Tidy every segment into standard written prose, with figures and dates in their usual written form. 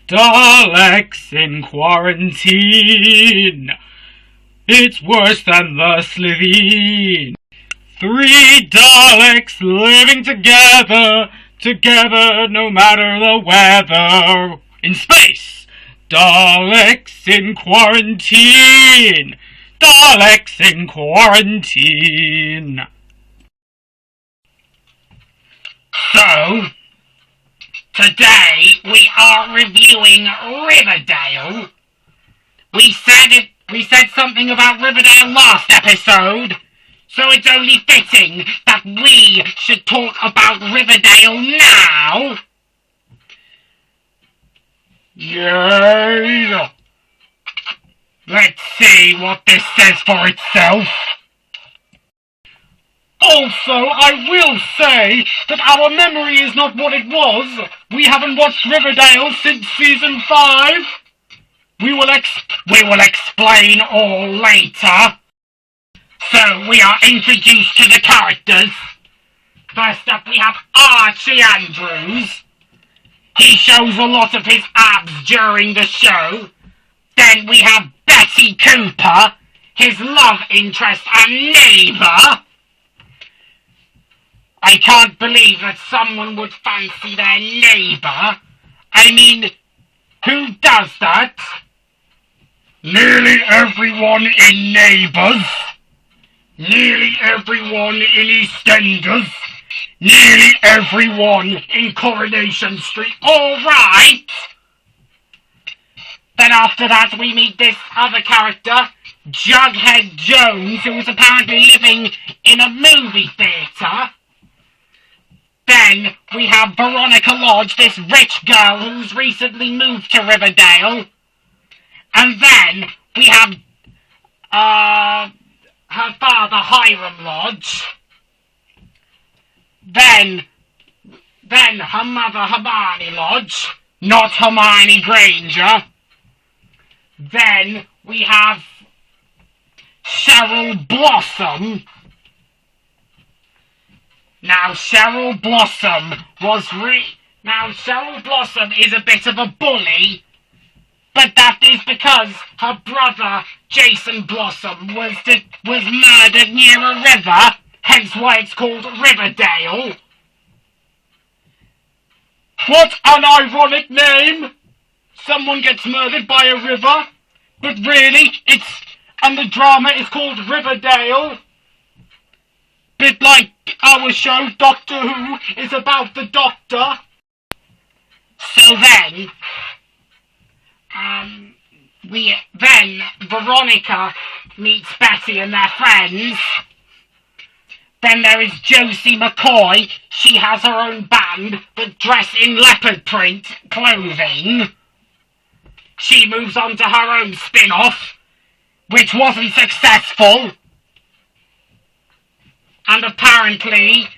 Daleks in Quarantine. It's worse than the Slitheen. 3 Daleks living together no matter the weather. In space. Daleks in Quarantine. Daleks in Quarantine. So, today we are reviewing Riverdale. We said something about Riverdale last episode, so it's only fitting that we should talk about Riverdale now. Yay! Let's see what this says for itself. Also, I will say that our memory is not what it was. We haven't watched Riverdale since season 5. We will explain all later. So, we are introduced to the characters. First up, we have Archie Andrews. He shows a lot of his abs during the show. Then we have Betty Cooper, his love interest and neighbour. I can't believe that someone would fancy their neighbour. I mean, who does that? Nearly everyone in Neighbours. Nearly everyone in EastEnders. Nearly everyone in Coronation Street. All right. Then after that we meet this other character, Jughead Jones, who is apparently living in a movie theatre. Then we have Veronica Lodge, this rich girl who's recently moved to Riverdale. And then we have her father, Hiram Lodge. Then her mother, Hermione Lodge, not Hermione Granger. Then we have Cheryl Blossom. Now Cheryl Blossom is a bit of a bully, but that is because her brother Jason Blossom was murdered near a river, hence why it's called Riverdale. What an ironic name! Someone gets murdered by a river, but really and the drama is called Riverdale. Bit like our show, Doctor Who, is about the Doctor. So then, Veronica meets Betty and their friends. Then there is Josie McCoy. She has her own band that dress in leopard print clothing. She moves on to her own spin-off, which wasn't successful. And apparently,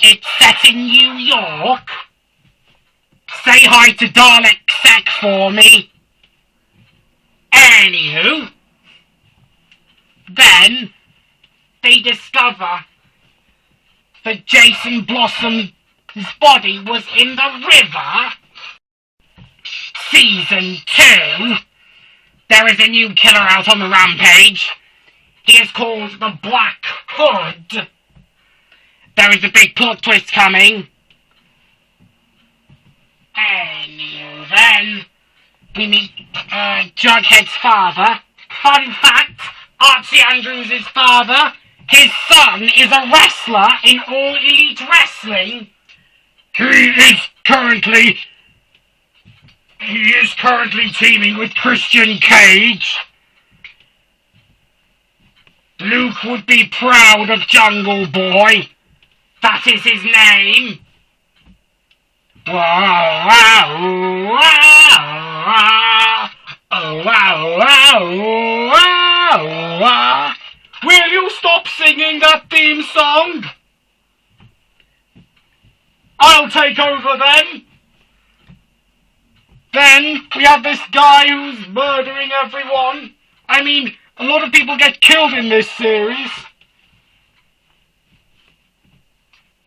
it's set in New York. Say hi to Dalek Sec for me. Anywho, then they discover that Jason Blossom's body was in the river. Season 2, there is a new killer out on the rampage. He is called the Black Hood. There is a big plot twist coming. Anyway, then we meet Jughead's father. Fun fact, Archie Andrews' father, his son is a wrestler in All Elite Wrestling. He is currently teaming with Christian Cage. Luke would be proud of Jungle Boy. That is his name. Wow, wow, wow, oh, wow, wow, wow, wow. Will you stop singing that theme song? I'll take over then. Then we have this guy who's murdering everyone. I mean, a lot of people get killed in this series.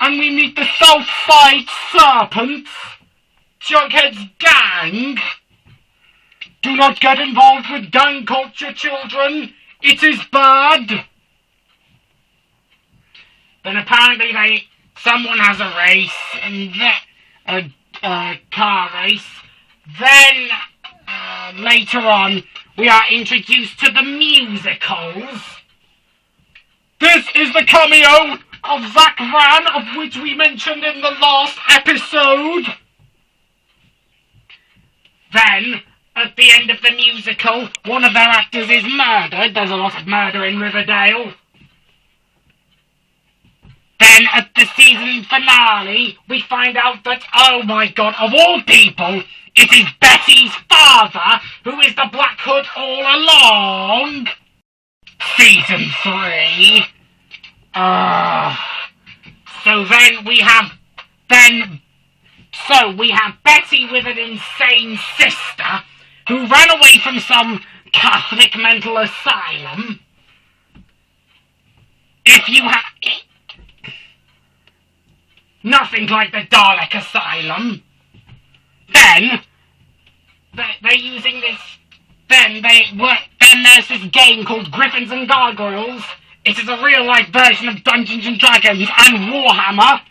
And we meet the Southside Serpents. Jughead's gang. Do not get involved with gang culture, children. It is bad. Then apparently someone has a race, and a car race. Then, later on, we are introduced to the musicals. This is the cameo of Zach Ran, of which we mentioned in the last episode. Then, at the end of the musical, one of their actors is murdered. There's a lot of murder in Riverdale. Then, at the season finale, we find out that, oh my god, of all people, it is Betty's father who is the Black Hood all along. Season 3. So we have Betty with an insane sister who ran away from some Catholic mental asylum. If you have... Nothing like the Dalek Asylum. Then they're using this. Then there's this game called Griffins and Gargoyles. It is a real-life version of Dungeons and Dragons and Warhammer.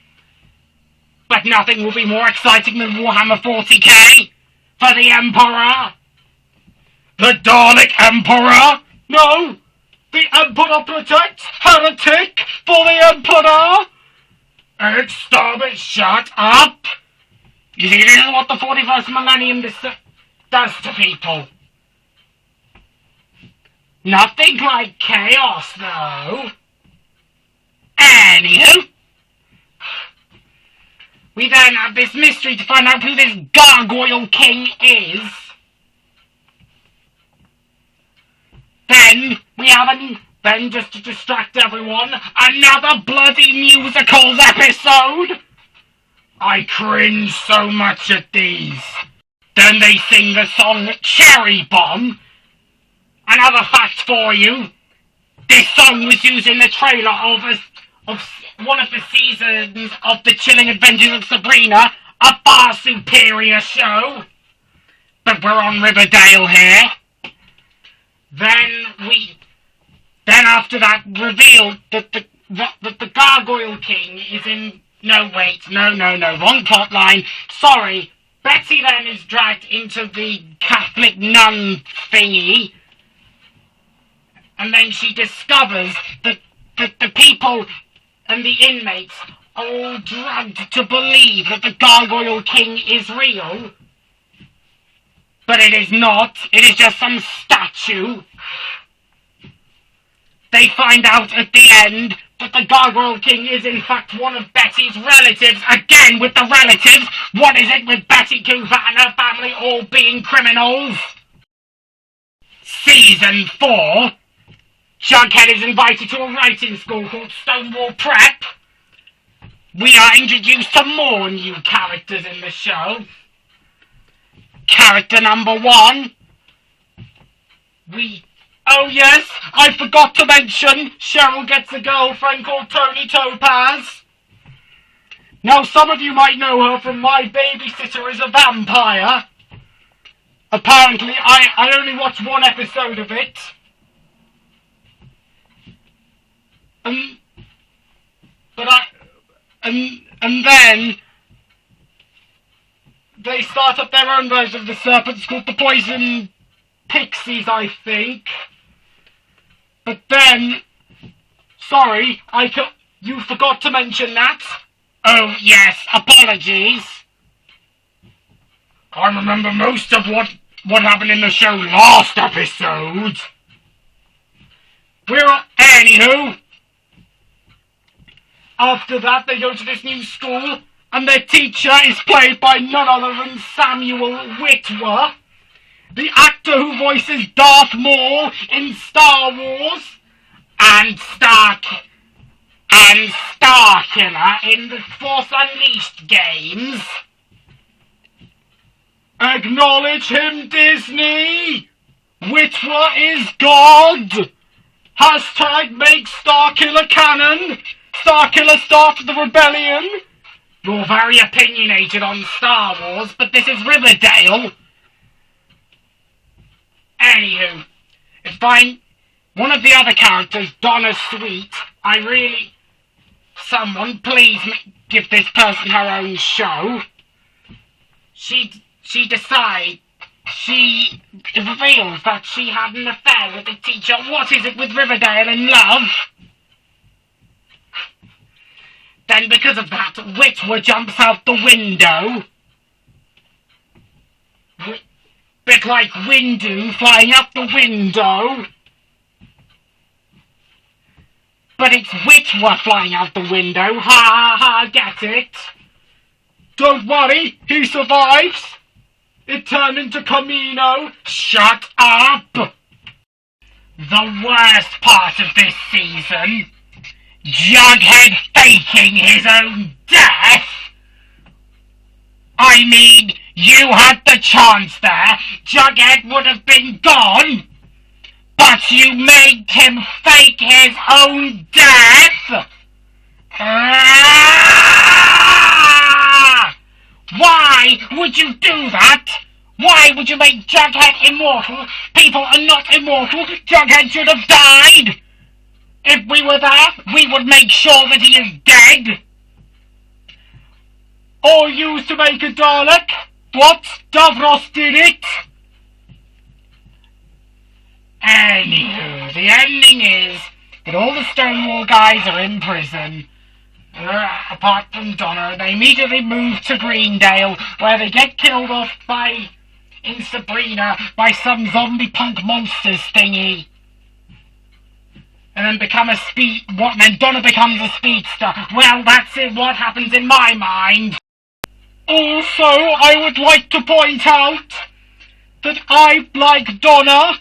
But nothing will be more exciting than Warhammer 40k for the Emperor. The Dalek Emperor? No, the Emperor protects heretic for the Emperor. Eric, stop it, shut up! You see, this is what the 41st millennium does to people. Nothing like chaos, though. Anywho, we then have this mystery to find out who this Gargoyle King is. Then we have then, just to distract everyone, another bloody musicals episode! I cringe so much at these. Then they sing the song Cherry Bomb. Another fact for you, this song was used in the trailer of one of the seasons of The Chilling Adventures of Sabrina, a far superior show. But we're on Riverdale here. Then after that, revealed that the Gargoyle King is in... No, wait, no, wrong plotline. Sorry, Betty then is dragged into the Catholic nun thingy, and then she discovers that the people and the inmates are all drugged to believe that the Gargoyle King is real. But it is not. It is just some statue. They find out at the end that the Gargoyle King is in fact one of Betty's relatives. Again with the relatives. What is it with Betty Cooper and her family all being criminals? Season 4. Jughead is invited to a writing school called Stonewall Prep. We are introduced to more new characters in the show. Character number 1. Oh yes, I forgot to mention, Cheryl gets a girlfriend called Tony Topaz. Now some of you might know her from My Babysitter is a Vampire. Apparently, I only watched one episode of it. And then they start up their own version of the Serpents called the Poison Pixies, I think. But then, sorry, you forgot to mention that. Oh yes, apologies. I remember most of what happened in the show last episode. Anywho, after that they go to this new school, and their teacher is played by none other than Samuel Witwer, the actor who voices Darth Maul in Star Wars, and Starkiller in the Force Unleashed games. Acknowledge him, Disney! Witwer is God! Hashtag make Starkiller canon! Starkiller started the rebellion! You're very opinionated on Star Wars, but this is Riverdale. Anywho, it's fine. One of the other characters, Donna Sweet, someone please give this person her own show. She reveals that she had an affair with the teacher. What is it with Riverdale in love? Then because of that, Witwer jumps out the window. Bit like Windu flying out the window. But it's Witwer flying out the window. Ha ha ha, get it? Don't worry, he survives. It turned into Camino. Shut up! The worst part of this season, Jughead faking his own death. I mean, you had the chance there. Jughead would have been gone. But you made him fake his own death. Why would you do that? Why would you make Jughead immortal? People are not immortal. Jughead should have died. If we were there, we would make sure that he is dead. Or used to make a Dalek. What? Davros did it. Anywho, the ending is that all the Stonewall guys are in prison. Apart from Donna, they immediately move to Greendale, where they get killed off in Sabrina by some zombie punk monsters thingy. And then Donna becomes a speedster. Well, that's it, what happens in my mind. Also, I would like to point out that I like Donna.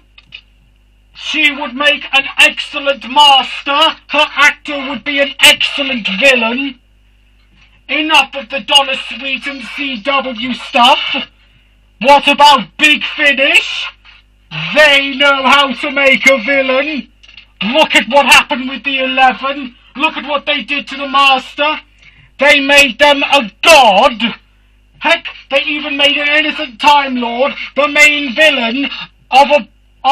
She would make an excellent master. Her actor would be an excellent villain. Enough of the Donna Sweet and CW stuff. What about Big Finish? They know how to make a villain. Look at what happened with the 11. Look at what they did to the Master. They made them a god. Heck, they even made an innocent Time Lord the main villain of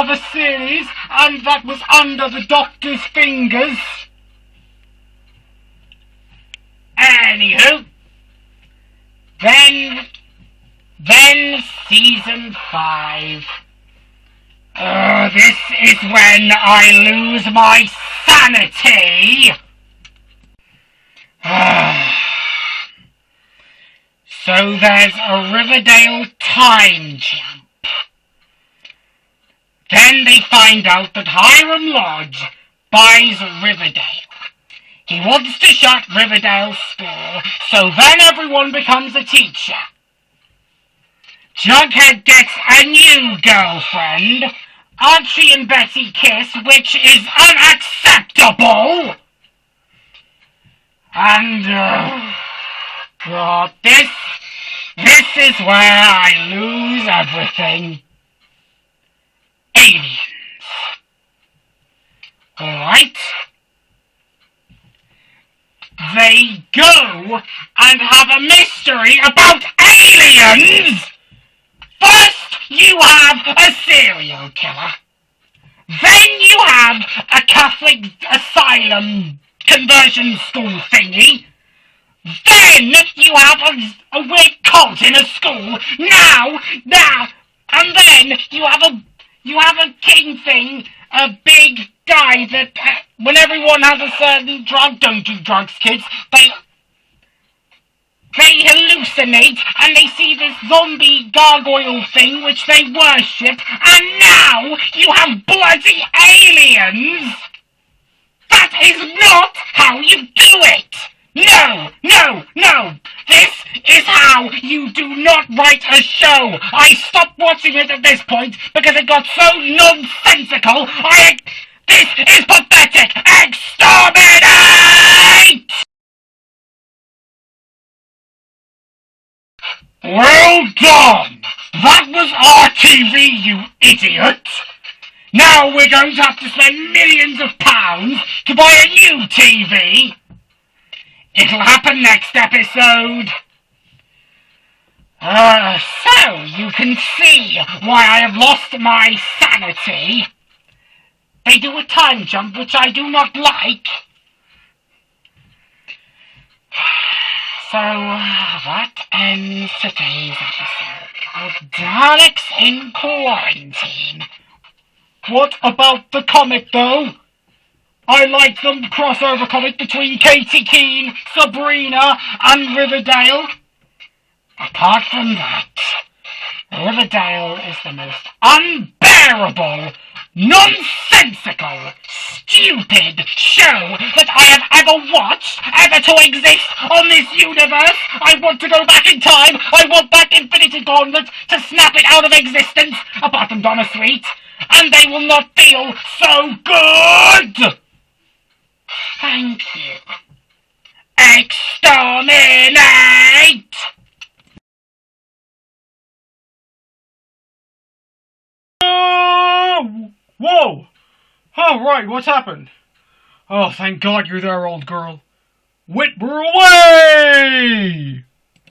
a series, and that was under the Doctor's fingers. Anywho, then season 5. This is when I lose my sanity. So there's a Riverdale time jump. Then they find out that Hiram Lodge buys Riverdale. He wants to shut Riverdale school, so then everyone becomes a teacher. Jughead gets a new girlfriend. Archie and Betty kiss, which is unacceptable. And, God, this is where I lose everything. Aliens. Alright? They go and have a mystery about aliens! First, you have a serial killer. Then you have a Catholic asylum conversion school thingy. Then you have a weird cult in a school. And then you have a king thing, a big guy that when everyone has a certain drug, don't do drugs, kids. They hallucinate, and they see this zombie gargoyle thing which they worship, and now you have bloody aliens! That is not how you do it! No! This is how you do not write a show! I stopped watching it at this point because it got so nonsensical. This is pathetic! Exterminate! Well done! That was our TV, you idiot! Now we're going to have to spend millions of pounds to buy a new TV! It'll happen next episode. So you can see why I have lost my sanity. They do a time jump, which I do not like. So, that ends today's episode of Daleks in Quarantine. What about the comic, though? I like the crossover comic between Katie Keene, Sabrina, and Riverdale. Apart from that, Riverdale is the most unbearable, nonsensical, stupid show that I have ever watched, ever to exist on this universe. I want to go back in time. I want that Infinity Gauntlet to snap it out of existence, apart from Donna Sweet, and they will not feel so good. Thank you. Exterminate! Whoa! Oh, right, what's happened? Oh, thank God you're there, old girl. Whitmer away!